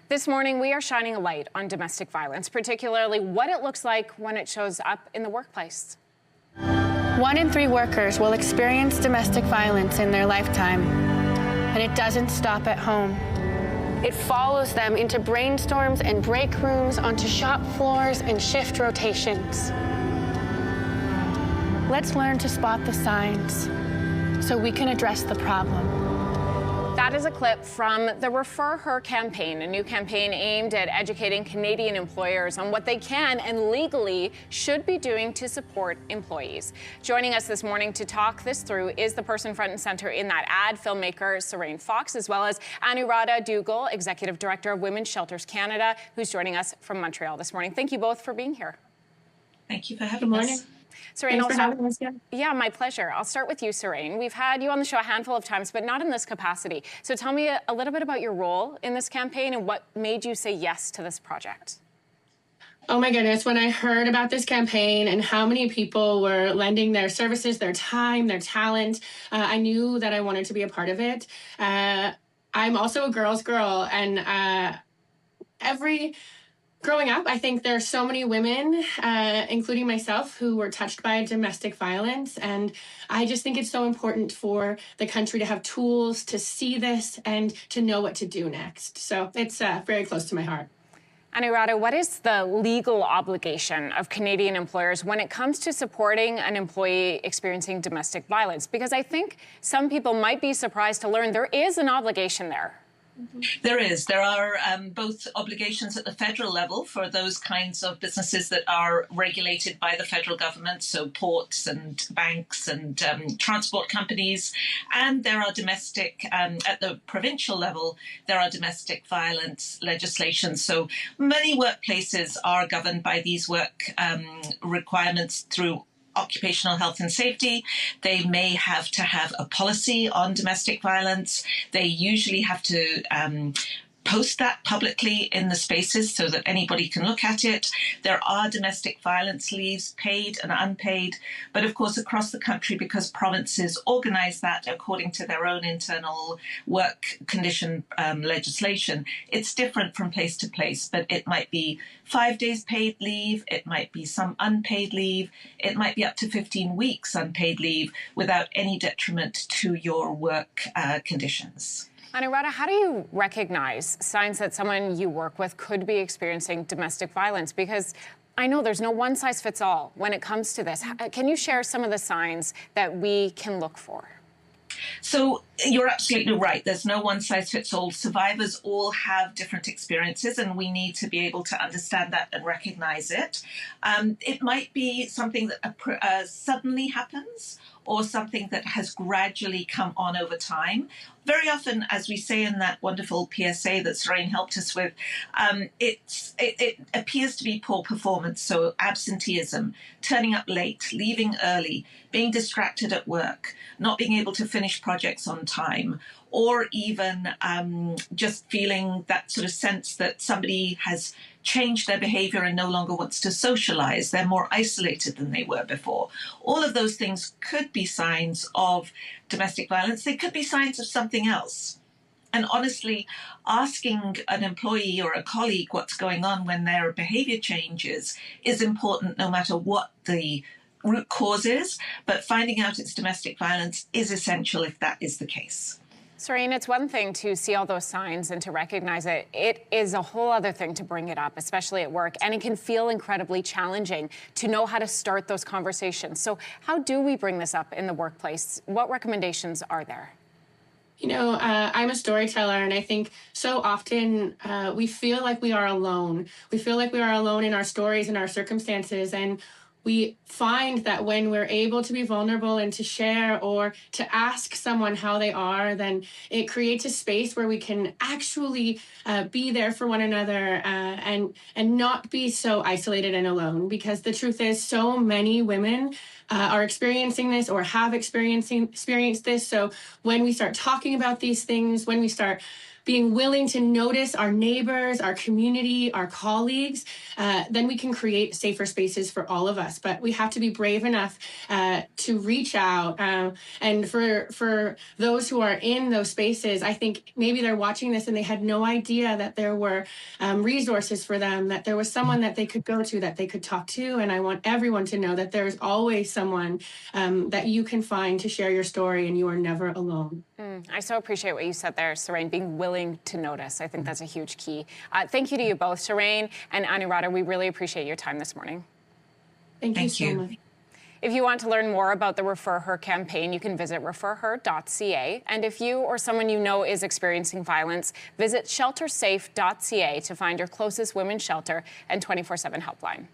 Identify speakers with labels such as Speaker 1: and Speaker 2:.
Speaker 1: This morning, we are shining a light on domestic violence, particularly what it looks like when it shows up in the workplace.
Speaker 2: 1 in 3 workers will experience domestic violence in their lifetime, and it doesn't stop at home. It follows them into brainstorms and break rooms, onto shop floors and shift rotations. Let's learn to spot the signs so we can address the problem.
Speaker 1: That is a clip from the Refer Her campaign, a new campaign aimed at educating Canadian employers on what they can and legally should be doing to support employees. Joining us this morning to talk this through is the person front and center in that ad, filmmaker Seraine Fox, as well as Anuradha Duggal, Executive Director of Women's Shelters Canada, who's joining us from Montreal this morning. Thank you both for being here.
Speaker 3: Thank you for having us.
Speaker 1: Seraine,
Speaker 3: Thanks for having us.
Speaker 1: Yeah, my pleasure. I'll start with you, Seraine. We've had you on the show a handful of times, but not in this capacity. So tell me a little bit about your role in this campaign and what made you say yes to this project.
Speaker 3: Oh my goodness, when I heard about this campaign and how many people were lending their services, their time, their talent, I knew that I wanted to be a part of it. I'm also a girl's girl, and growing up, I think there are so many women, including myself, who were touched by domestic violence. And I just think it's so important for the country to have tools to see this and to know what to do next. So it's very close to my heart.
Speaker 1: Anuradha, what is the legal obligation of Canadian employers when it comes to supporting an employee experiencing domestic violence? Because I think some people might be surprised to learn there is an obligation there.
Speaker 4: There is. There are both obligations at the federal level for those kinds of businesses that are regulated by the federal government, so ports and banks and transport companies. And there are domestic, at the provincial level, there are domestic violence legislation. So many workplaces are governed by these work requirements through occupational health and safety. They may have to have a policy on domestic violence. They usually have to post that publicly in the spaces so that anybody can look at it. There are domestic violence leaves, paid and unpaid, but of course across the country, because provinces organise that according to their own internal work condition legislation, it's different from place to place, but it might be 5 days paid leave, it might be some unpaid leave, it might be up to 15 weeks unpaid leave without any detriment to your work conditions.
Speaker 1: Anuradha, how do you recognize signs that someone you work with could be experiencing domestic violence? Because I know there's no one-size-fits-all when it comes to this. Can you share some of the signs that we can look for?
Speaker 4: So you're absolutely right. There's no one-size-fits-all. Survivors all have different experiences, and we need to be able to understand that and recognize it. It might be something that suddenly happens, or something that has gradually come on over time. Very often, as we say in that wonderful PSA that Seraine helped us with, it appears to be poor performance, so absenteeism, turning up late, leaving early, being distracted at work, not being able to finish projects on time, or even just feeling that sort of sense that somebody has changed their behavior and no longer wants to socialize. They're more isolated than they were before. All of those things could be signs of domestic violence. They could be signs of something else. And honestly, asking an employee or a colleague what's going on when their behavior changes is important no matter what the root cause is, but finding out it's domestic violence is essential if that is the case.
Speaker 1: Seraine, it's one thing to see all those signs and to recognize it. It is a whole other thing to bring it up, especially at work. And it can feel incredibly challenging to know how to start those conversations. So how do we bring this up in the workplace? What recommendations are there?
Speaker 3: You know, I'm a storyteller, and I think so often we feel like we are alone. We feel like we are alone in our stories and our circumstances. And we find that when we're able to be vulnerable and to share or to ask someone how they are, then it creates a space where we can actually be there for one another and not be so isolated and alone. Because the truth is, so many women are experiencing this or have experienced this. So when we start talking about these things, when we start being willing to notice our neighbors, our community, our colleagues, then we can create safer spaces for all of us. But we have to be brave enough to reach out. And for those who are in those spaces, I think maybe they're watching this and they had no idea that there were resources for them, that there was someone that they could go to, that they could talk to. And I want everyone to know that there's always someone that you can find to share your story, and you are never alone.
Speaker 1: I so appreciate what you said there, Surain, being willing to notice. I think that's a huge key. Thank you to you both, Surain and Anuradha. We really appreciate your time this morning.
Speaker 3: Thank you so much.
Speaker 1: If you want to learn more about the Refer Her campaign, you can visit referher.ca. And if you or someone you know is experiencing violence, visit sheltersafe.ca to find your closest women's shelter and 24/7 helpline.